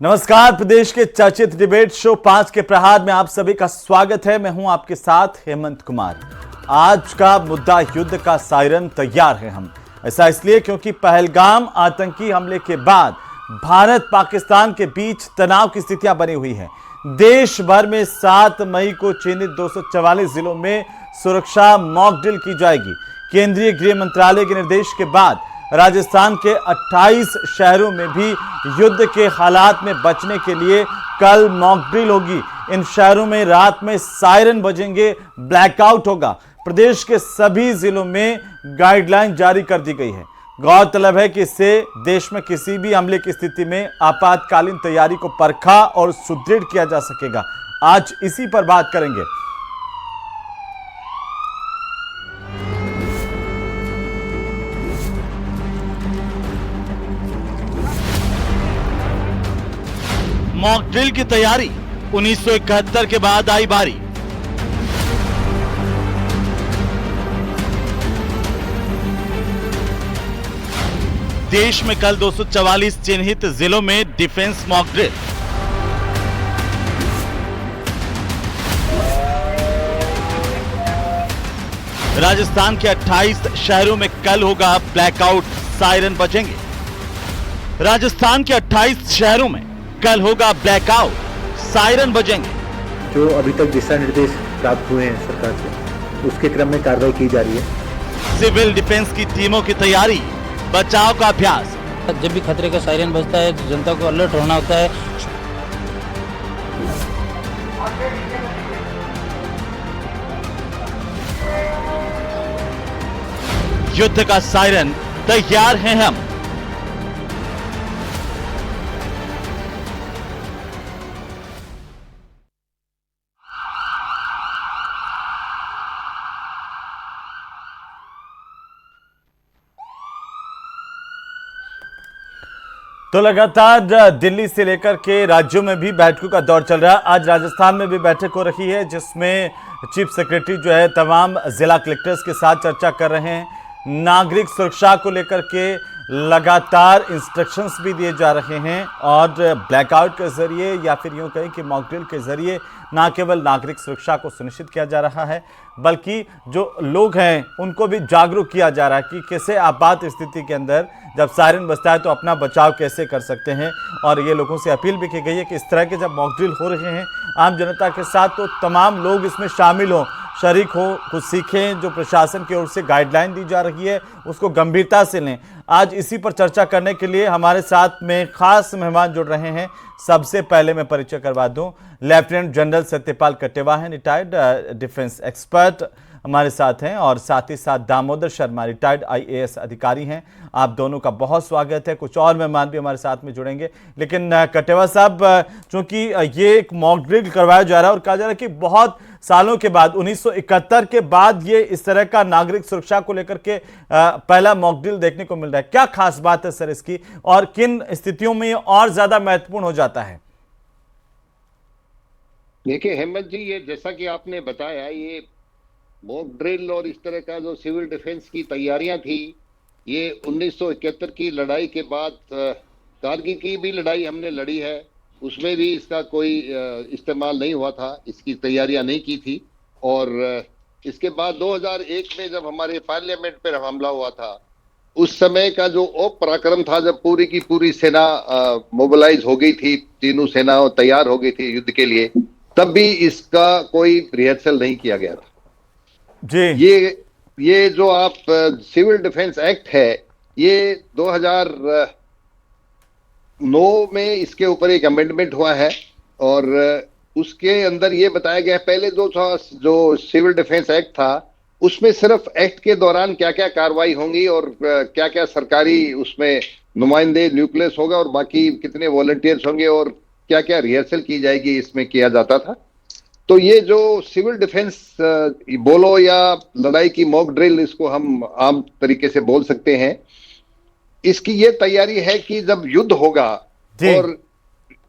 नमस्कार। प्रदेश के चर्चित डिबेट शो 5 के प्रहार में आप सभी का स्वागत है। मैं हूं आपके साथ हेमंत कुमार। आज का मुद्दा युद्ध का सायरन तैयार है हम। ऐसा इसलिए क्योंकि पहलगाम आतंकी हमले के बाद भारत पाकिस्तान के बीच तनाव की स्थितियां बनी हुई हैं। देश भर में 7 मई को चिन्हित 244 जिलों में सुरक्षा मॉक ड्रिल की जाएगी। केंद्रीय गृह मंत्रालय के निर्देश के बाद राजस्थान के 28 शहरों में भी युद्ध के हालात में बचने के लिए कल मॉक ड्रिल होगी। इन शहरों में रात में सायरन बजेंगे, ब्लैकआउट होगा। प्रदेश के सभी जिलों में गाइडलाइन जारी कर दी गई है। गौरतलब है कि इससे देश में किसी भी हमले की स्थिति में आपातकालीन तैयारी को परखा और सुदृढ़ किया जा सकेगा। आज इसी पर बात करेंगे। मॉक ड्रिल की तैयारी 1971 के बाद आई बारी। देश में कल 244 चिन्हित जिलों में डिफेंस मॉक ड्रिल। राजस्थान के 28 शहरों में कल होगा ब्लैकआउट, सायरन बजेंगे। राजस्थान के 28 शहरों में कल होगा ब्लैकआउट, सायरन बजेंगे। जो अभी तक दिशा निर्देश प्राप्त हुए हैं सरकार से, उसके क्रम में कार्रवाई की जा रही है। सिविल डिफेंस की टीमों की तैयारी, बचाव का अभ्यास। जब भी खतरे का सायरन बजता है तो जनता को अलर्ट होना होता है। युद्ध का सायरन तैयार हैं हम। तो लगातार दिल्ली से लेकर के राज्यों में भी बैठकों का दौर चल रहा है। आज राजस्थान में भी बैठक हो रही है, जिसमें चीफ सेक्रेटरी जो है तमाम जिला कलेक्टर्स के साथ चर्चा कर रहे हैं। नागरिक सुरक्षा को लेकर के लगातार इंस्ट्रक्शंस भी दिए जा रहे हैं और ब्लैकआउट के जरिए या फिर यूं कहें कि मॉक ड्रिल के जरिए ना केवल नागरिक सुरक्षा को सुनिश्चित किया जा रहा है, बल्कि जो लोग हैं उनको भी जागरूक किया जा रहा है कि कैसे आपात स्थिति के अंदर जब सायरन बजता है तो अपना बचाव कैसे कर सकते हैं। और ये लोगों से अपील भी की गई है कि इस तरह के जब मॉक ड्रिल हो रहे हैं आम जनता के साथ, तो तमाम लोग इसमें शामिल हों, शरीक हो, कुछ सीखें। जो प्रशासन की ओर से गाइडलाइन दी जा रही है उसको गंभीरता से लें। आज इसी पर चर्चा करने के लिए हमारे साथ में खास मेहमान जुड़ रहे हैं। सबसे पहले मैं परिचय करवा दूं, लेफ्टिनेंट जनरल सत्यपाल कटेवा हैं, रिटायर्ड डिफेंस एक्सपर्ट हमारे साथ हैं, और साथ ही साथ दामोदर शर्मा, रिटायर्ड आईएएस अधिकारी हैं। आप दोनों का बहुत स्वागत है। कुछ और मेहमान भी हमारे साथ में जुड़ेंगे, लेकिन कटेवा साहब, चूंकि ये एक मॉक ड्रिल करवाया जा रहा है और कहा जा रहा है कि बहुत सालों के बाद 1971 के बाद ये इस तरह का नागरिक सुरक्षा को लेकर के पहला मॉक ड्रिल देखने को मिल रहा है। क्या खास बात है सर इसकी, और किन स्थितियों में ये और ज्यादा महत्वपूर्ण हो जाता है? देखिए हेमंत जी, ये जैसा कि आपने बताया, ये मॉक ड्रिल और इस तरह का जो सिविल डिफेंस की तैयारियां थी, ये 1971 की लड़ाई के बाद कारगिल की भी लड़ाई हमने लड़ी है, उसमें भी इसका कोई इस्तेमाल नहीं हुआ था, इसकी तैयारियां नहीं की थी। और इसके बाद 2001 में जब हमारे पार्लियामेंट पर हमला हुआ था, उस समय का जो पराक्रम था, जब पूरी की पूरी सेना मोबिलाइज हो गई थी, तीनों सेनाओं तैयार हो गई थी युद्ध के लिए, तब भी इसका कोई रिहर्सल नहीं किया गया था जी। ये जो आप सिविल डिफेंस एक्ट है, ये 2009 में इसके ऊपर एक अमेंडमेंट हुआ है और उसके अंदर ये बताया गया है, पहले जो सिविल डिफेंस एक्ट था उसमें सिर्फ एक्ट के दौरान क्या क्या कार्रवाई होंगी और क्या क्या सरकारी उसमें नुमाइंदे न्यूक्लियस होगा और बाकी कितने वॉलंटियर्स होंगे और क्या क्या रिहर्सल की जाएगी, इसमें किया जाता था। तो ये जो सिविल डिफेंस बोलो या लड़ाई की मॉक ड्रिल, इसको हम आम तरीके से बोल सकते हैं, इसकी ये तैयारी है कि जब युद्ध होगा और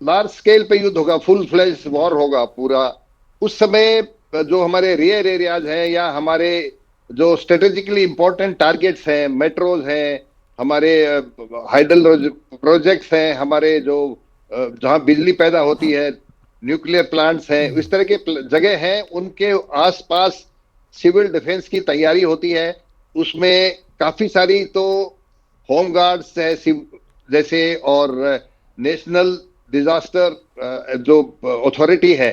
लार्ज स्केल पे युद्ध होगा, फुल फ्लेज वॉर होगा पूरा, उस समय जो हमारे रियर एरियाज हैं या हमारे जो स्ट्रेटेजिकली इंपॉर्टेंट टारगेट्स हैं, मेट्रोज हैं, हमारे हाइडल प्रोजेक्ट्स हैं, हमारे जो जहाँ बिजली पैदा होती है, न्यूक्लियर प्लांट्स हैं, इस तरह के जगह हैं, उनके आसपास सिविल डिफेंस की तैयारी होती है। उसमें काफी सारी तो होम गार्ड्स है जैसे, और नेशनल डिजास्टर जो अथॉरिटी है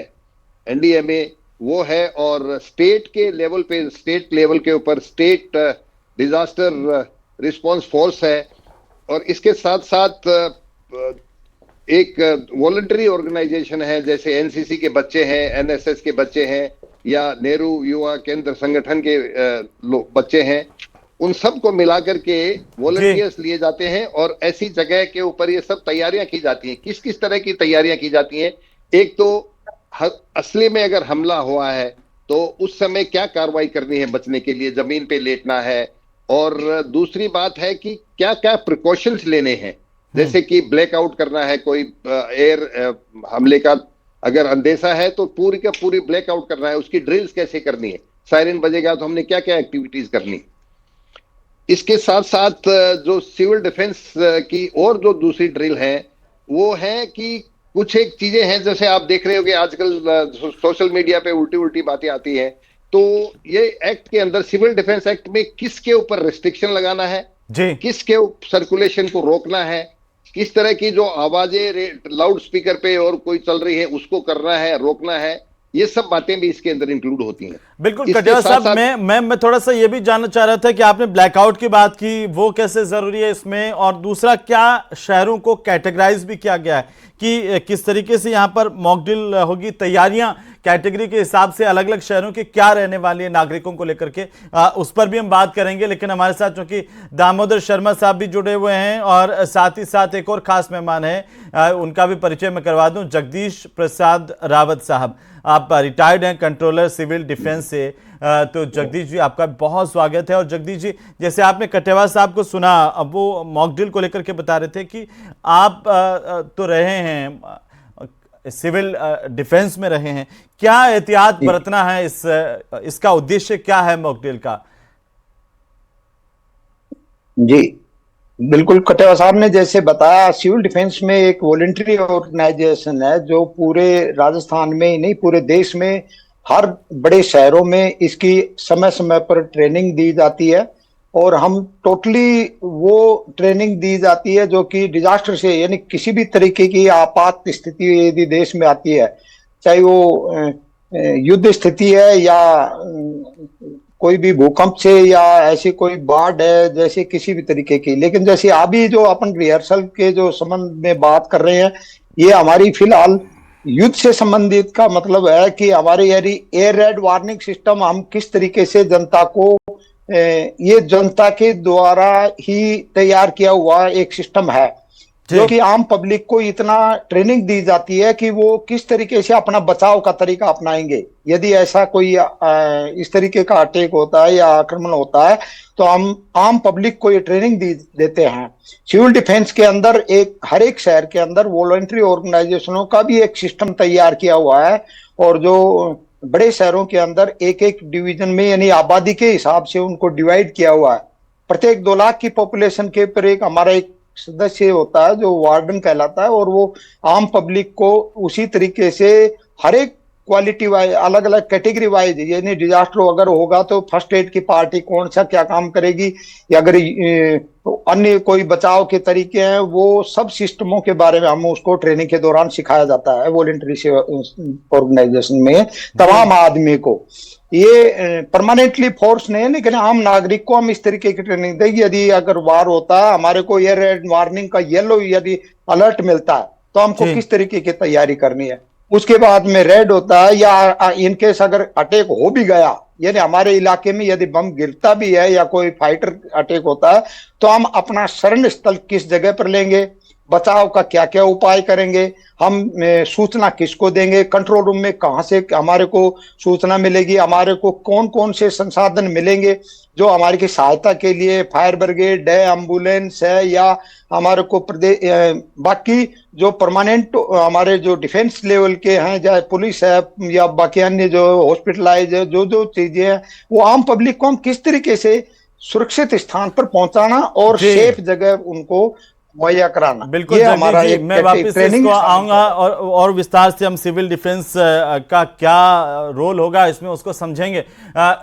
एनडीएमए वो है, और स्टेट के लेवल पे, स्टेट लेवल के ऊपर स्टेट डिजास्टर रिस्पांस फोर्स है। और इसके साथ साथ एक वॉलंटरी ऑर्गेनाइजेशन है, जैसे एनसीसी के बच्चे हैं, एनएसएस के बच्चे हैं, या नेहरू युवा केंद्र संगठन के बच्चे हैं। उन सब को मिलाकर के वॉलंटियर्स लिए जाते हैं और ऐसी जगह के ऊपर ये सब तैयारियां की जाती हैं। किस किस तरह की तैयारियां की जाती हैं? एक तो असली में अगर हमला हुआ है तो उस समय क्या कार्रवाई करनी है बचने के लिए, जमीन पे लेटना है। और दूसरी बात है कि क्या क्या प्रिकॉशंस लेने हैं, जैसे कि ब्लैकआउट करना है, कोई एयर हमले का अगर अंदेशा है तो पूरी का पूरी ब्लैकआउट करना है, उसकी ड्रिल्स कैसे करनी है, सायरन बजेगा तो हमने क्या क्या एक्टिविटीज करनी। इसके साथ साथ जो सिविल डिफेंस की और जो दूसरी ड्रिल है वो है कि कुछ एक चीजें हैं, जैसे आप देख रहे हो कि आजकल सोशल मीडिया पे उल्टी उल्टी बातें आती हैं। तो ये एक्ट के अंदर, सिविल डिफेंस एक्ट में किसके ऊपर रिस्ट्रिक्शन लगाना है जी, किसके सर्कुलेशन को रोकना है, किस तरह की जो आवाजें लाउड स्पीकर पे और कोई चल रही है उसको करना है, रोकना है, ये सब बातें भी इसके अंदर इंक्लूड होती हैं। बिल्कुल कटियार साहब, मैं थोड़ा सा ये भी जानना चाह रहा था कि आपने ब्लैकआउट की बात की, वो कैसे जरूरी है इसमें, और दूसरा क्या शहरों को कैटेगराइज भी किया गया है कि किस तरीके से यहाँ पर मॉकड्रिल होगी, तैयारियां कैटेगरी के हिसाब से अलग अलग शहरों की क्या रहने वाली है नागरिकों को लेकर के, उस पर भी हम बात करेंगे। लेकिन हमारे साथ चूंकि दामोदर शर्मा साहब भी जुड़े हुए हैं और साथ ही साथ एक और खास मेहमान है, उनका भी परिचय मैं करवा दूं, जगदीश प्रसाद रावत साहब। आप रिटायर्ड हैं कंट्रोलर सिविल डिफेंस से। तो जगदीश जी, आपका बहुत स्वागत है। और जगदीश जी, जैसे आपने कटेवा साहब को सुना, अब वो मॉकड्रिल को लेकर के बता रहे थे कि आप तो रहे हैं सिविल डिफेंस में रहे हैं, क्या एहतियात बरतना है, इसका उद्देश्य क्या है मॉकड्रिल का? जी बिल्कुल, कटेवा साहब ने जैसे बताया, सिविल डिफेंस में एक वॉलंटरी ऑर्गेनाइजेशन है जो पूरे राजस्थान में ही नहीं पूरे देश में हर बड़े शहरों में इसकी समय समय पर ट्रेनिंग दी जाती है। और हम टोटली वो ट्रेनिंग दी जाती है जो कि डिजास्टर से, यानी किसी भी तरीके की आपात स्थिति यदि देश में आती है, चाहे वो युद्ध स्थिति है या कोई भी भूकंप से या ऐसी कोई बाढ़ है, जैसे किसी भी तरीके की। लेकिन जैसे अभी जो अपन रिहर्सल के जो संबंध में बात कर रहे हैं, ये हमारी फिलहाल युद्ध से संबंधित का मतलब है कि हमारे यानी एयर रेड वार्निंग सिस्टम हम किस तरीके से जनता को, ये जनता के द्वारा ही तैयार किया हुआ एक सिस्टम है जो कि आम पब्लिक को इतना ट्रेनिंग दी जाती है कि वो किस तरीके से अपना बचाव का तरीका अपनाएंगे। यदि ऐसा कोई इस तरीके का अटैक होता है या आक्रमण होता है तो हम आम पब्लिक को ये ट्रेनिंग देते हैं। सिविल डिफेंस के अंदर हर एक शहर के अंदर वॉलंटरी ऑर्गेनाइजेशनों का भी एक सिस्टम तैयार किया हुआ है, और जो बड़े शहरों के अंदर एक एक डिवीजन में यानी आबादी के हिसाब से उनको डिवाइड किया हुआ है। प्रत्येक 2 लाख की पॉपुलेशन के ऊपर एक हमारा एक सदस्य होता है जो वार्डन कहलाता है, और वो आम पब्लिक को उसी तरीके से हर एक क्वालिटी वाइज, अलग अलग कैटेगरी वाइज, यानी डिजास्टर अगर होगा तो फर्स्ट एड की पार्टी कौन सा क्या काम करेगी, या अगर अन्य कोई बचाव के तरीके हैं, वो सब सिस्टमों के बारे में हम उसको ट्रेनिंग के दौरान सिखाया जाता है वॉलंटरी ऑर्गेनाइजेशन में तमाम आदमी को। ये परमानेंटली फोर्स नहीं है, लेकिन आम नागरिक को हम इस तरीके की ट्रेनिंग देंगे। यदि अगर वार होता है, हमारे को एयर रेड वार्निंग का येलो यदि अलर्ट मिलता है तो हमको किस तरीके की तैयारी करनी है। उसके बाद में रेड होता है, या इनकेस अगर अटैक हो भी गया, यानी हमारे इलाके में यदि बम गिरता भी है या कोई फाइटर अटैक होता है, तो हम अपना शरण स्थल किस जगह पर लेंगे, बचाव का क्या क्या उपाय करेंगे, हम सूचना किसको देंगे, कंट्रोल रूम में कहां से हमारे को सूचना मिलेगी, हमारे को कौन कौन से संसाधन मिलेंगे जो हमारे की सहायता के लिए, फायर ब्रिगेड है, एम्बुलेंस है, या हमारे को बाकी जो परमानेंट हमारे जो डिफेंस लेवल के हैं, चाहे पुलिस है या बाकी अन्य जो हॉस्पिटलाइज है, जो चीजें हैं, वो आम पब्लिक को हम किस तरीके से सुरक्षित स्थान पर पहुंचाना और सेफ जगह उनको मुहैया कराना। बिल्कुल ये जगदीश हमारा जी, एक मैं वापस ट्रेनिंग इसको आऊंगा और विस्तार से हम सिविल डिफेंस का क्या रोल होगा इसमें उसको समझेंगे।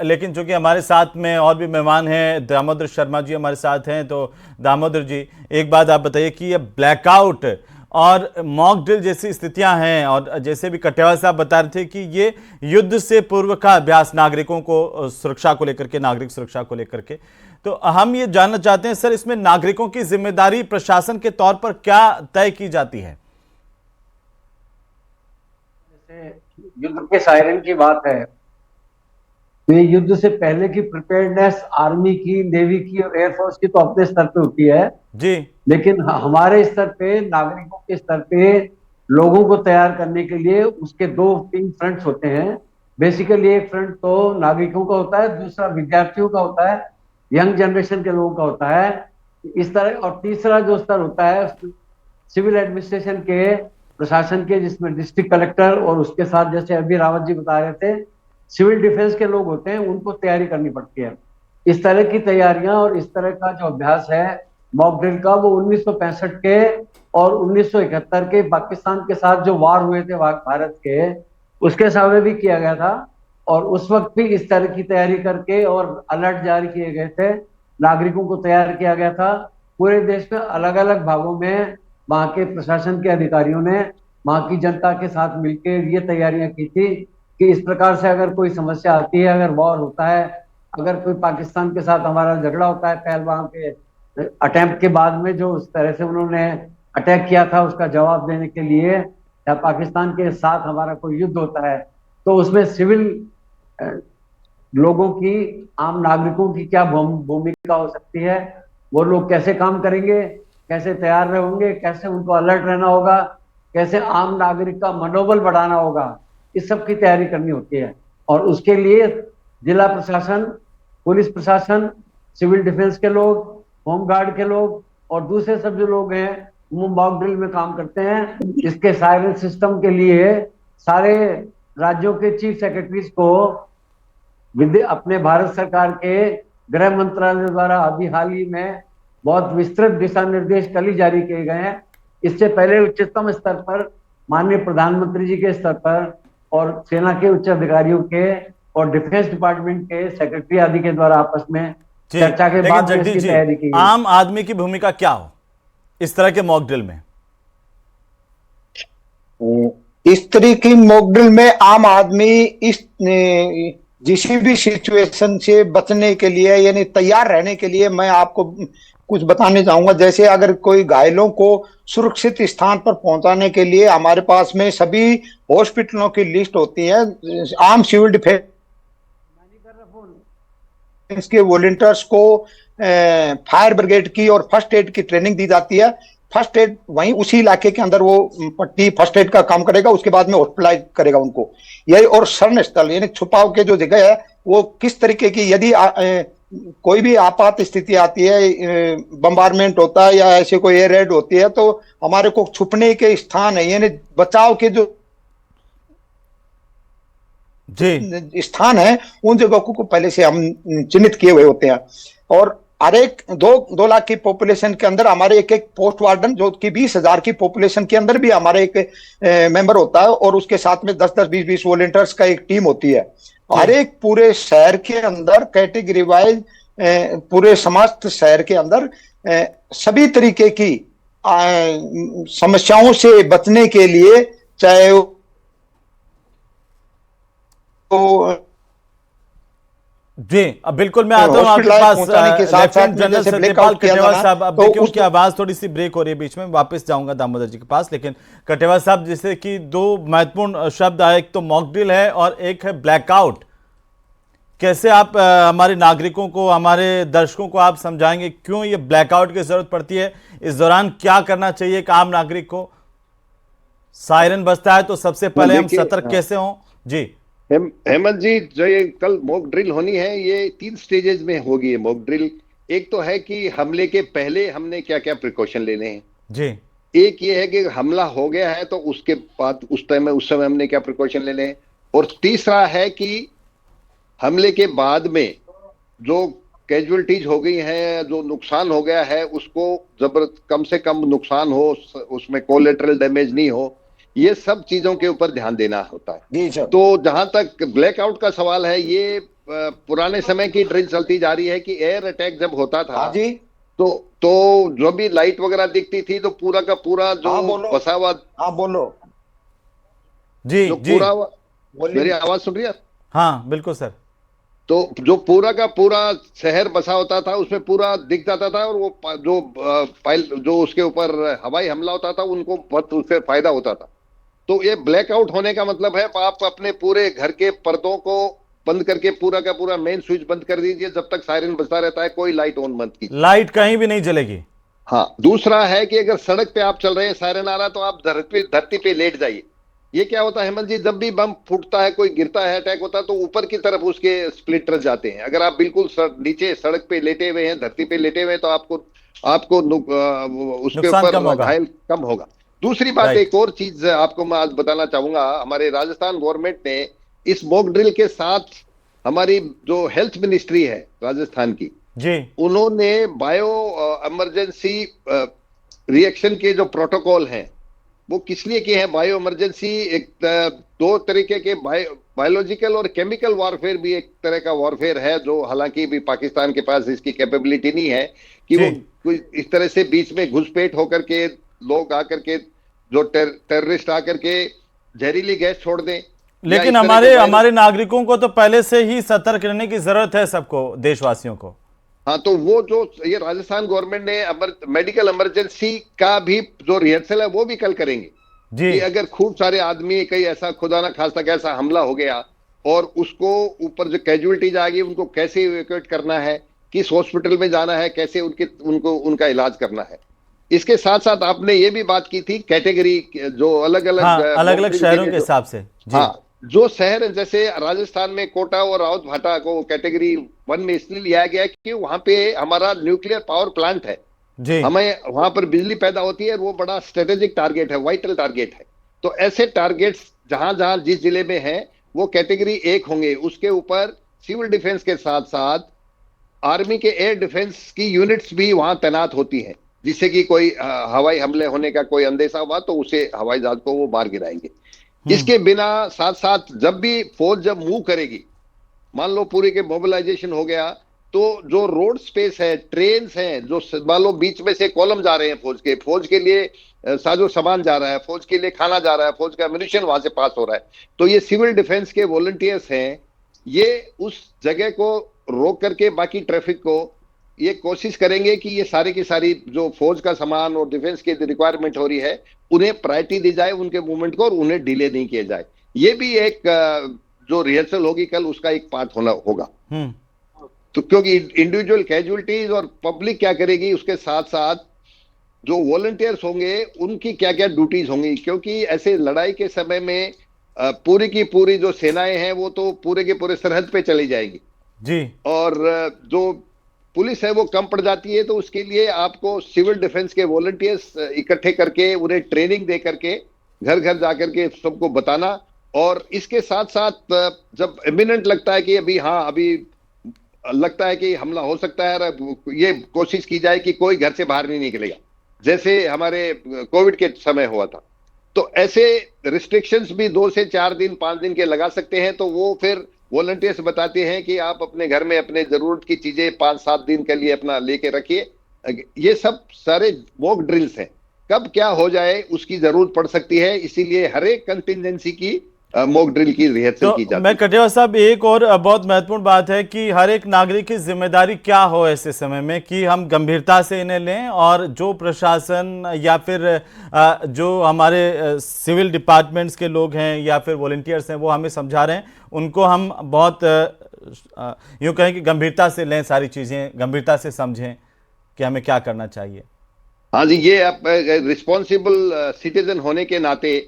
लेकिन चूंकि हमारे साथ में और भी मेहमान हैं, दामोदर शर्मा जी हमारे साथ हैं, तो दामोदर जी एक बात आप बताइए कि ये ब्लैकआउट और मॉक ड्रिल जैसी स्थितियां हैं, और जैसे भी कटेवा साहब बता रहे थे कि ये युद्ध से पूर्व का अभ्यास नागरिकों को सुरक्षा को लेकर के, नागरिक सुरक्षा को लेकर के, तो हम ये जानना चाहते हैं सर, इसमें नागरिकों की जिम्मेदारी प्रशासन के तौर पर क्या तय की जाती है? युद्ध के सायरन की बात है, तो ये युद्ध से पहले की प्रिपेयर्डनेस आर्मी की, नेवी की और एयरफोर्स की तो अपने स्तर पे होती है जी। लेकिन हमारे स्तर पे, नागरिकों के स्तर पे लोगों को तैयार करने के लिए उसके दो तीन फ्रंट्स होते हैं। बेसिकली एक फ्रंट तो नागरिकों का होता है, दूसरा विद्यार्थियों का होता है, यंग जनरेशन के लोगों का होता है इस तरह, और तीसरा जो स्तर होता है सिविल एडमिनिस्ट्रेशन के, प्रशासन के, जिसमें डिस्ट्रिक्ट कलेक्टर और उसके साथ जैसे अभी रावत जी बता रहे थे सिविल डिफेंस के लोग होते हैं, उनको तैयारी करनी पड़ती है। इस तरह की तैयारियां और इस तरह का जो अभ्यास है मॉक ड्रिल का, वो 1965 के और 1971 के पाकिस्तान के साथ जो वार हुए थे भारत के, उसके समय भी किया गया था। और उस वक्त भी इस तरह की तैयारी करके और अलर्ट जारी किए गए थे, नागरिकों को तैयार किया गया था। पूरे देश में अलग अलग भागों में वहां के प्रशासन के अधिकारियों ने वहां की जनता के साथ मिलकर ये तैयारियां की थी कि इस प्रकार से अगर कोई समस्या आती है, अगर वॉर होता है, अगर कोई पाकिस्तान के साथ हमारा झगड़ा होता है, पहलगाम के अटेम्प्ट के बाद में जो उस तरह से उन्होंने अटैक किया था, उसका जवाब देने के लिए, या पाकिस्तान के साथ हमारा कोई युद्ध होता है, तो उसमें सिविल लोगों की, आम नागरिकों की क्या भूमिका हो सकती है, वो लोग कैसे काम करेंगे, कैसे तैयार रहेंगे, कैसे उनको अलर्ट रहना होगा, कैसे आम नागरिक का मनोबल बढ़ाना होगा, इस सब की तैयारी करनी होती है। और उसके लिए जिला प्रशासन, पुलिस प्रशासन, सिविल डिफेंस के लोग, होमगार्ड के लोग और दूसरे सब जो लोग हैं वो मॉक ड्रिल में काम करते हैं। इसके सायरन सिस्टम के लिए सारे राज्यों के चीफ सेक्रेटरीज को अपने भारत सरकार के गृह मंत्रालय द्वारा अभी हाल ही में बहुत विस्तृत दिशा निर्देश कल ही जारी किए गए हैं। इससे पहले उच्चतम स्तर पर माननीय प्रधानमंत्री जी के स्तर पर और सेना के उच्च अधिकारियों के और डिफेंस डिपार्टमेंट के सेक्रेटरी आदि के द्वारा आपस में चर्चा के बाद इसकी तैयारी की। आम आदमी की भूमिका क्या हो इस तरह के मॉक ड्रिल में? इस तरह की मॉक ड्रिल में आम आदमी इस किसी भी सिचुएशन से बचने के लिए, यानी तैयार रहने के लिए, मैं आपको कुछ बताने चाहूंगा। जैसे अगर कोई घायलों को सुरक्षित स्थान पर पहुंचाने के लिए हमारे पास में सभी हॉस्पिटलों की लिस्ट होती है। आम सिविल डिफेंस के वॉलंटियर्स को फायर ब्रिगेड की और फर्स्ट एड की ट्रेनिंग दी जाती है। फर्स्ट एड वहीं उसी इलाके के अंदर वो पट्टी फर्स्ट एड का काम करेगा, उसके बाद में हॉस्पिटलाइज करेगा उनको। यही और शरण स्थल यानी छुपाव के जो जगह है वो किस तरीके की, यदि कोई भी आपात स्थिति आती है, बम्बारमेंट होता है या ऐसे कोई एयर रेड होती है, तो हमारे को छुपने के स्थान है, यानी बचाव के जो स्थान है उन जगहों को पहले से हम चिन्हित किए हुए होते हैं। और हर एक 2 लाख की पॉपुलेशन के अंदर हमारे एक पोस्ट वार्डन, जो कि 20,000 की पॉपुलेशन के अंदर भी हमारे एक मेंबर होता है, और उसके साथ में 10-10, 20-20 वॉलंटियर्स का एक टीम होती है। हर एक पूरे शहर के अंदर कैटेगरी वाइज, पूरे समस्त शहर के अंदर सभी तरीके की समस्याओं से बचने के लिए, चाहे जी, अब बिल्कुल मैं आता हूं आपके पास। लेफ्टिनेंट जनरल सत्यपाल कटेवा साहब, अब देखिए उनकी आवाज थोड़ी सी ब्रेक हो रही है बीच में, वापस जाऊंगा दामोदर जी के पास। लेकिन कटेवा साहब, जैसे कि 2 महत्वपूर्ण शब्द आए, एक तो मॉक ड्रिल है और एक है ब्लैकआउट। कैसे आप हमारे नागरिकों को, हमारे दर्शकों को आप समझाएंगे क्यों ये ब्लैकआउट की जरूरत पड़ती है? इस दौरान क्या करना चाहिए एक आम नागरिक को? सायरन बजता है तो सबसे पहले हम सतर्क कैसे हों? जी हेमंत जी, जो ये कल मॉक ड्रिल होनी है, ये 3 स्टेजेस में होगी ये मॉक ड्रिल। एक तो है कि हमले के पहले हमने क्या क्या प्रिकॉशन लेने हैं जी। एक ये है कि हमला हो गया है तो उसके बाद उस समय हमने क्या प्रिकॉशन लेने हैं। और तीसरा है कि हमले के बाद में जो कैजुअलिटीज हो गई हैं, जो नुकसान हो गया है उसको कम से कम नुकसान हो, उसमें कोलेटरल डैमेज नहीं हो, ये सब चीजों के ऊपर ध्यान देना होता है। जी सर। तो जहां तक ब्लैकआउट का सवाल है, ये पुराने समय की ड्रिल चलती जा रही है कि एयर अटैक जब होता था, हाँ जी, तो जो भी लाइट वगैरह दिखती थी तो पूरा का पूरा जो हाँ बोलो, बसा हुआ, हाँ बोलो, जी जो जी, पूरा, बोलिए। मेरी आवाज सुन रही है? हाँ बिल्कुल सर। तो जो पूरा का पूरा शहर बसा होता था उसमें पूरा दिख जाता था, और वो जो जो उसके ऊपर हवाई हमला होता था उनको बहुत उससे फायदा होता था। तो ये ब्लैकआउट होने का मतलब है आप अपने पूरे घर के पर्दों को बंद करके पूरा का पूरा मेन स्विच बंद कर दीजिए, जब तक सायरन बजता रहता है कोई लाइट ऑन मत कीजिए। लाइट कहीं भी नहीं जलेगी। हाँ, दूसरा है कि अगर सड़क पे आप चल रहे हैं, सायरन आ रहा है, तो आप धरती पे लेट जाइए। ये क्या होता है हेमंत जी, जब भी बम फूटता है, कोई गिरता है, अटैक होता है, तो ऊपर की तरफ उसके स्प्लिटर जाते हैं। अगर आप बिल्कुल नीचे सड़क पे लेटे हुए हैं, धरती पे लेटे हुए हैं, तो आपको उसके नुकसान कम ऊपर होगा। घायल कम होगा। दूसरी बात, राइट। एक और चीज आपको मैं आज बताना चाहूंगा। हमारे राजस्थान गवर्नमेंट ने इस मॉक ड्रिल के साथ, हमारी जो हेल्थ मिनिस्ट्री है राजस्थान की, जी उन्होंने बायो इमरजेंसी रिएक्शन के जो प्रोटोकॉल हैं वो किस लिए किए हैं। बायो इमरजेंसी एक दो तरीके के बायोलॉजिकल और केमिकल वॉरफेयर भी एक तरह का वॉरफेयर है, जो हालांकि भी पाकिस्तान के पास इसकी कैपेबिलिटी नहीं है कि वो कोई इस तरह से बीच में घुसपैठ होकर के लोग आकर के, जो टेररिस्ट आकर के जहरीली गैस छोड़ दें। लेकिन हमारे नागरिकों को तो पहले से ही सतर्क रहने की जरूरत है, सबको, देशवासियों को। हाँ, तो वो जो ये राजस्थान गवर्नमेंट ने मेडिकल इमरजेंसी का भी जो रिहर्सल है वो भी कल करेंगे जी। कि अगर खूब सारे आदमी, कहीं ऐसा खुदा ना खास्ता कैसा हमला हो गया और उसको ऊपर जो कैजुअलिटीज आ गई उनको कैसे इवैक्यूएट करना है, किस हॉस्पिटल में जाना है, कैसे उनका इलाज करना है। इसके साथ साथ आपने ये भी बात की थी कैटेगरी, जो अलग अलग, हाँ, अलग अलग शहरों के हिसाब से जी। हाँ, जो शहर जैसे राजस्थान में कोटा और रावत भाटा को कैटेगरी 1 में इसलिए लिया गया कि वहां पे हमारा न्यूक्लियर पावर प्लांट है जी। हमें वहां पर बिजली पैदा होती है, वो बड़ा स्ट्रेटेजिक टारगेट है, वाइटल टारगेट है। तो ऐसे टारगेट्स जहां जहां जिस जिले में है वो कैटेगरी 1 होंगे। उसके ऊपर सिविल डिफेंस के साथ साथ आर्मी के एयर डिफेंस की यूनिट्स भी वहां तैनात होती हैं, जिससे कि कोई हवाई हमले होने का कोई अंदेशा हुआ तो उसे हवाई जहाज को वो मार गिराएंगे। इसके बिना साथ साथ जब भी फौज जब मूव करेगी, मान लो पूरे के मोबिलाइजेशन हो गया, तो जो रोड स्पेस है, ट्रेन हैं, जो मान लो बीच में से कॉलम जा रहे हैं फौज के लिए साजो सामान जा रहा है, फौज के लिए खाना जा रहा है, फौज का एम्युनिशन वहां से पास हो रहा है, तो ये सिविल डिफेंस के वॉलंटियर्स हैं, ये उस जगह को रोक करके बाकी ट्रैफिक को ये कोशिश करेंगे कि ये सारी की सारी जो फौज का सामान और डिफेंस की रिक्वायरमेंट हो रही है उन्हें प्रायोरिटी दी जाए, उनके मूवमेंट को, और उन्हें डिले नहीं किया जाए। ये भी एक जो रिहर्सल होगी कल, उसका एक पार्ट होगा। तो क्योंकि इंडिविजुअल कैजुअलिटीज और पब्लिक क्या करेगी, उसके साथ साथ जो वॉलंटियर्स होंगे उनकी क्या क्या ड्यूटीज होंगी, क्योंकि ऐसे लड़ाई के समय में पूरी की पूरी जो सेनाएं हैं वो तो पूरे के पूरे सरहद पे चली जाएंगी जी, और जो पुलिस है वो कम पड़ जाती है। तो उसके लिए आपको सिविल डिफेंस के वॉलंटियर्स इकट्ठे करके उन्हें ट्रेनिंग दे करके घर घर जाकर के सबको बताना, और इसके साथ साथ जब इमिनेंट लगता है कि अभी लगता है कि हमला हो सकता है, ये कोशिश की जाए कि कोई घर से बाहर नहीं निकलेगा, जैसे हमारे कोविड के समय हुआ था। तो ऐसे रिस्ट्रिक्शंस भी 2 से 4 दिन 5 दिन के लगा सकते हैं। तो वो फिर वॉलंटियर्स बताते हैं कि आप अपने घर में अपने जरूरत की चीजें 5-7 दिन के लिए अपना लेके रखिए। ये सब सारे मॉक ड्रिल्स हैं, कब क्या हो जाए उसकी जरूरत पड़ सकती है, इसीलिए हर एक कंटिजेंसी की मॉक ड्रिल की रिहर्सल की जाती है। मैं कटियार साहब, एक और बहुत महत्वपूर्ण बात है कि हर एक नागरिक की जिम्मेदारी क्या हो ऐसे समय में कि हम गंभीरता से इन्हें लें, और जो प्रशासन या फिर जो हमारे सिविल डिपार्टमेंट्स के लोग हैं या फिर वॉलंटियर्स हैं वो हमें समझा रहे हैं, उनको हम बहुत यूँ कहें कि गंभीरता से लें, सारी चीज़ें गंभीरता से समझें कि हमें क्या करना चाहिए। हाँ जी, ये आप रिस्पॉन्सिबल सिटीजन होने के नाते,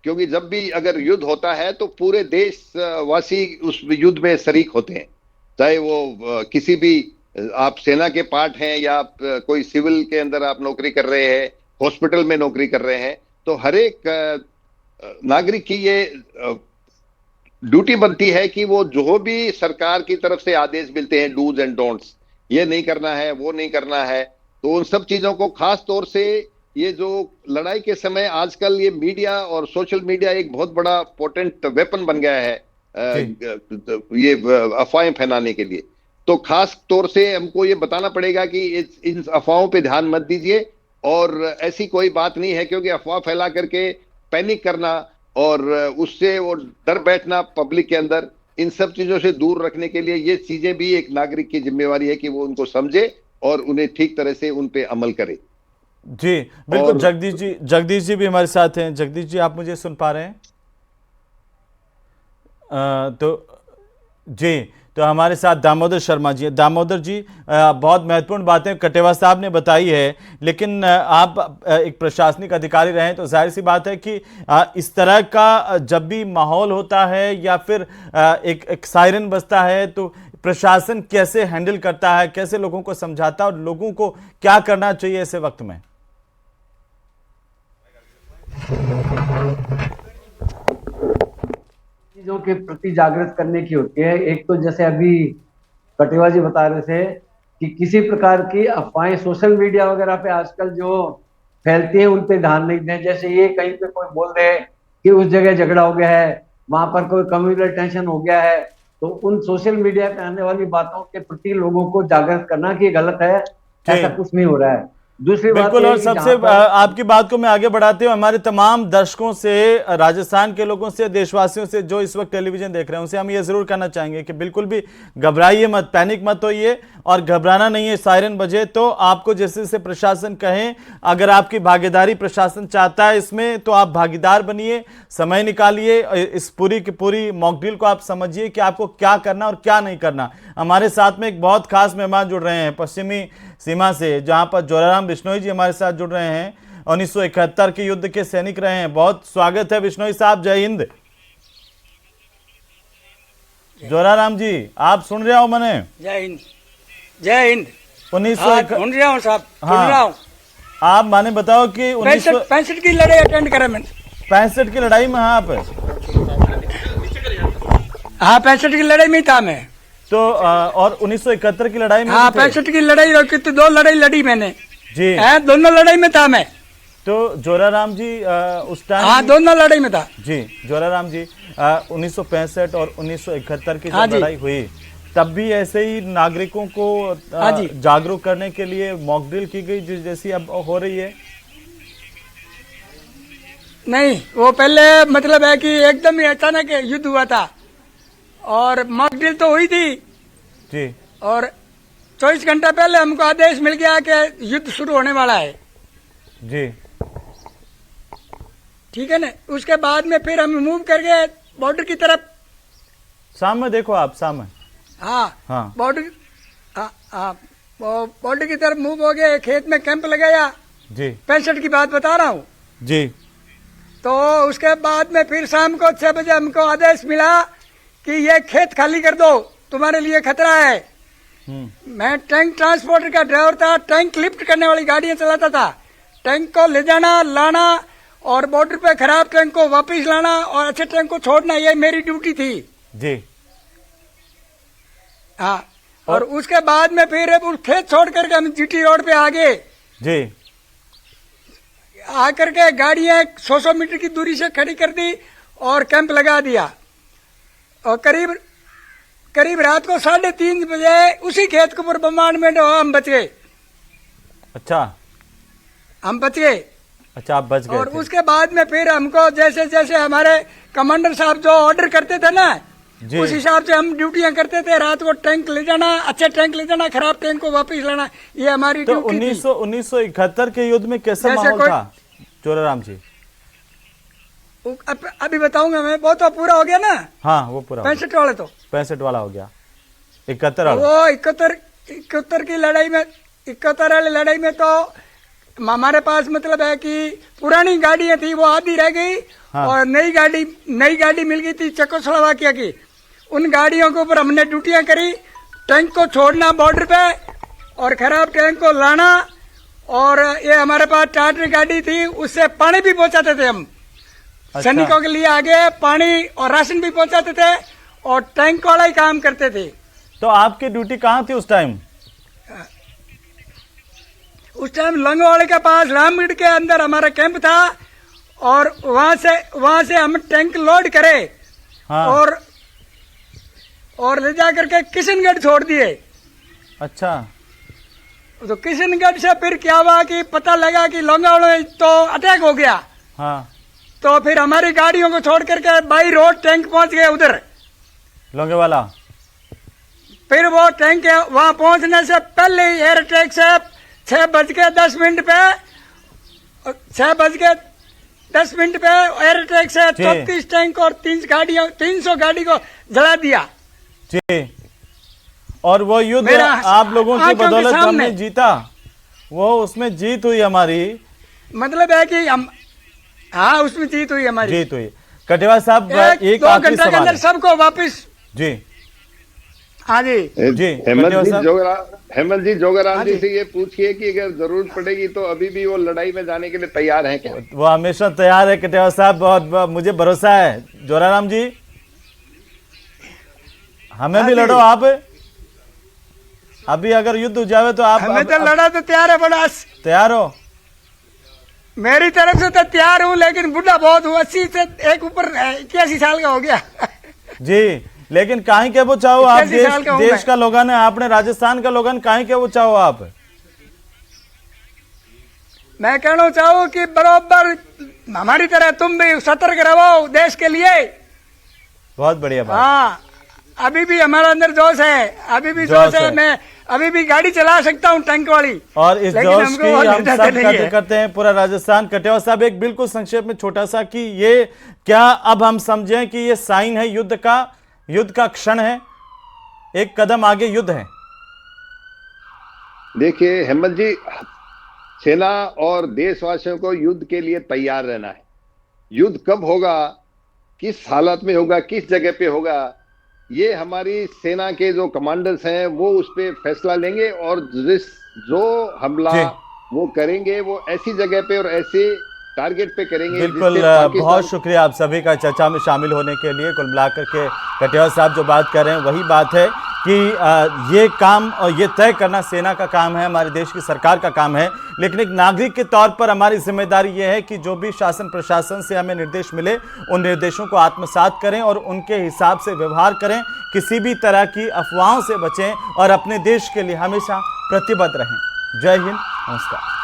क्योंकि जब भी अगर युद्ध होता है तो पूरे देशवासी उस युद्ध में शरीक होते हैं, चाहे वो किसी भी आप सेना के पार्ट हैं या आप कोई सिविल के अंदर आप नौकरी कर रहे हैं, हॉस्पिटल में नौकरी कर रहे हैं, तो हर एक नागरिक की ये ड्यूटी बनती है कि वो जो भी सरकार की तरफ से आदेश मिलते हैं, डूज एंड डोंट्स, ये नहीं करना है, वो नहीं करना है। तो उन सब चीजों को खास तौर से ये जो लड़ाई के समय आजकल ये मीडिया और सोशल मीडिया एक बहुत बड़ा पोटेंट वेपन बन गया है ये अफवाहें फैलाने के लिए। तो खास तौर से हमको ये बताना पड़ेगा कि इन अफवाहों पे ध्यान मत दीजिए, और ऐसी कोई बात नहीं है, क्योंकि अफवाह फैला करके पैनिक करना और उससे वो डर बैठना पब्लिक के अंदर, इन सब चीजों से दूर रखने के लिए ये चीजें भी एक नागरिक की जिम्मेवारी है कि वो उनको समझे और उन्हें ठीक तरह से उन पे अमल करे। जी बिल्कुल। जगदीश जी भी हमारे साथ हैं। जगदीश जी, आप मुझे सुन पा रहे हैं? तो हमारे साथ दामोदर शर्मा जी। दामोदर जी, बहुत महत्वपूर्ण बातें कटेवा साहब ने बताई है, लेकिन आप एक प्रशासनिक अधिकारी रहे हैं, तो जाहिर सी बात है कि इस तरह का जब भी माहौल होता है या फिर एक सायरन बजता है, तो प्रशासन कैसे हैंडल करता है, कैसे लोगों को समझाता है और लोगों को क्या करना चाहिए ऐसे वक्त में? चीजों के प्रति जागृत करने की होती है। एक तो जैसे अभी कटेवा जी बता रहे थे कि किसी प्रकार की अफवाहें सोशल मीडिया वगैरह पे आजकल जो फैलती है उन पे ध्यान नहीं दें। जैसे ये कहीं पे कोई बोल दे कि उस जगह झगड़ा हो गया है, वहां पर कोई कम्युनल टेंशन हो गया है, तो उन सोशल मीडिया पे आने वाली बातों के प्रति लोगों को जागृत करना कि गलत है, ऐसा कुछ नहीं हो रहा है। दूसरी बात, बिल्कुल। और सबसे आपकी बात को मैं आगे बढ़ाते हुए हमारे तमाम दर्शकों से, राजस्थान के लोगों से, देशवासियों से जो इस वक्त टेलीविजन देख रहे हैं, उनसे हम ये जरूर कहना चाहेंगे कि बिल्कुल भी घबराइए मत, पैनिक मत होइए, और घबराना नहीं है। सायरन बजे तो आपको जैसे जैसे प्रशासन कहें, अगर आपकी भागीदारी प्रशासन चाहता है इसमें, तो आप भागीदार बनिए, समय निकालिए, इस पूरी की पूरी मॉक ड्रिल को आप समझिए कि आपको क्या करना और क्या नहीं करना। हमारे साथ में एक बहुत खास मेहमान जुड़ रहे हैं पश्चिमी सीमा से, जहां पर जोराराम बिश्नोई जी हमारे साथ जुड़ रहे हैं, 1971 के युद्ध के सैनिक रहे हैं। बहुत स्वागत है बिश्नोई साहब, जय हिंद। जोराराम जी, आप सुन रहे हो मैंने? जय हिंद, जय हिंद। 1961 सुन रहा हूँ साहब, सुन हाँ। रहा हूँ। आप माने बताओ कि 65 की लड़ाई अटेंड करा मैंने। 65 की लड़ाई में? हाँ, आप? हाँ, 65 की लड़ाई में था मैं। तो और 1971 की लड़ाई में? हाँ, 65 की लड़ाई और कितनी 2 लड़ाई लड़ी मैंने जी। दोनों लड़ाई में था मैं। तो जोराराम जी उस टाइम? हाँ, दोनों लड़ाई में था जी। जोराराम जी, 1965 और 1971 की हाँ जब लड़ाई हुई, तब भी ऐसे ही नागरिकों को जागरूक करने के लिए मॉक ड्रिल की गई जैसी अब हो रही है? नहीं, वो पहले मतलब है कि एकदम ही अचानक युद्ध हुआ था, और मॉक ड्रिल तो हुई थी जी, और 24 घंटा पहले हमको आदेश मिल गया कि युद्ध शुरू होने वाला है जी। ठीक है ना। उसके बाद में फिर हम मूव कर गए बॉर्डर की तरफ। सामने देखो आप, सामने। हाँ, बॉर्डर, हाँ, बॉर्डर की तरफ मूव हो गए, खेत में कैंप लगाया जी। 65 की बात बता रहा हूँ जी। तो उसके बाद में फिर शाम को 6 बजे हमको आदेश मिला कि ये खेत खाली कर दो, तुम्हारे लिए खतरा है। मैं टैंक ट्रांसपोर्टर का ड्राइवर था, टैंक लिफ्ट करने वाली गाड़ियां चलाता था। टैंक को ले जाना, लाना, और बॉर्डर पे खराब टैंक को वापस लाना और अच्छे टैंक को छोड़ना, ये मेरी ड्यूटी थी जी। हाँ, और उसके बाद में फिर उस खेत छोड़ करके हम जीटी रोड पे आ गए जी। आकर के गाड़ियां 100 मीटर की दूरी से खड़ी कर दी और कैंप लगा दिया, और करीब रात को 3:30 बजे उसी खेत के ऊपर बम्बार्डमेंट हुआ, हम बच गए। अच्छा, हम बच गए। अच्छा, आप बच गए। और उसके बाद में फिर हमको जैसे जैसे हमारे कमांडर साहब जो ऑर्डर करते थे ना, उस हिसाब से हम ड्यूटियां करते थे। रात को टैंक ले जाना, अच्छे टैंक ले जाना, खराब टैंक को वापस लाना, ये हमारी तो ड्यूटी थी। 1971 के युद्ध में कैसा माहौल था जोराराम जी? अभी बताऊंगा मैं, वो तो पूरा हो गया ना। हाँ, वो पूरा 65 वाले तो 65 वाला हो गया। 71 वाला, वो 71 की लड़ाई में, 71 वाली लड़ाई में तो हमारे पास मतलब है कि पुरानी गाड़ियां थी, वो आधी रह गई। हाँ। और नई गाड़ी मिल गई थी चेकोस्लोवाकिया की। उन गाड़ियों के ऊपर हमने ड्यूटियां करी, टैंक को छोड़ना बॉर्डर पे और खराब टैंक को लाना। और ये हमारे पास टाटर गाड़ी थी, उससे पानी भी पहुंचाते थे हम। अच्छा। सैनिकों के लिए आगे पानी और राशन भी पहुंचाते थे और टैंक वाला ही काम करते थे। तो आपकी ड्यूटी कहाँ थी उस टाइम? उस टाइम लंगवाड़े के पास रामगढ़ के अंदर हमारा कैंप था और वहां से हम टैंक लोड करे हाँ। और ले जा करके किशनगढ़ छोड़ दिए। अच्छा, तो किशनगढ़ से फिर क्या हुआ कि पता लगा कि लंगवाड़े तो अटैक हो गया। हाँ, तो फिर हमारी गाड़ियों को छोड़ करके बाई रोड टैंक पहुंच गए उधर। लोंगेवाला। फिर वो टैंक वहां पहुंचने से पहले एयर अटैक से 6:10 पे 6:10 पे एयर अटैक से 34 टैंक और 300 गाड़ी को जला दिया जी। और वो युद्ध आप लोगों की बदौलत हमने जीता, वो उसमें जीत हुई हमारी। मतलब है कि हम, हाँ उसमें जीत हुई हमारी, जीत हुई। कटेवा साहब एक 2 घंटे के अंदर सबको वापस जी। हाँ जी जी। हेमंत जी जोगराम जी से ये पूछिए कि अगर जरूरत पड़ेगी तो अभी भी वो लड़ाई में जाने के लिए तैयार हैं क्या? वो हमेशा तैयार है कटेवा साहब, बहुत मुझे भरोसा है। जोराराम जी, हमें भी लड़ो आप, अभी अगर युद्ध हो जावे तो आप हमें तो लड़ा तो तैयार है, बड़ा तैयार हो? मेरी तरफ से तो तैयार हूँ, लेकिन बुढ़ा बहुत हूँ, 80 से एक ऊपर 81 साल का हो गया जी। लेकिन काहे के वो चाहो आप, देश का लोगन है, आपने राजस्थान का लोगन, काहे के वो चाहो आप? मैं कहना चाहूँ कि बराबर हमारी तरह तुम भी सतर्क रहो देश के लिए। बहुत बढ़िया बात। हाँ, अभी भी हमारे अंदर जोश है, अभी भी जोश है। मैं अभी भी गाड़ी चला सकता हूँ टैंक वाली। और इस जोश की हम सब कदर करते हैं पूरा राजस्थान। कटेवा साहब, एक बिल्कुल संक्षेप में छोटा सा कि ये क्या अब हम समझें कि ये साइन है युद्ध का क्षण है, एक कदम आगे युद्ध है? देखिए हेमंत जी, सेना और देशवासियों को युद्ध के लिए तैयार रहना है। युद्ध कब होगा, किस हालत में होगा, किस जगह पे होगा, ये हमारी सेना के जो कमांडर्स हैं वो उस पे फैसला लेंगे और जो हमला वो करेंगे वो ऐसी जगह पे और ऐसे टारगेट पे करेंगे। बिल्कुल, बहुत शुक्रिया आप सभी का चर्चा में शामिल होने के लिए। कुल मिलाकर के कटेवा साहब जो बात कर रहे हैं वही बात है कि ये काम और ये तय करना सेना का काम है, हमारे देश की सरकार का काम है, लेकिन एक नागरिक के तौर पर हमारी जिम्मेदारी ये है कि जो भी शासन प्रशासन से हमें निर्देश मिले उन निर्देशों को आत्मसात करें और उनके हिसाब से व्यवहार करें, किसी भी तरह की अफवाहों से बचें और अपने देश के लिए हमेशा प्रतिबद्ध रहें। जय हिंद, नमस्कार।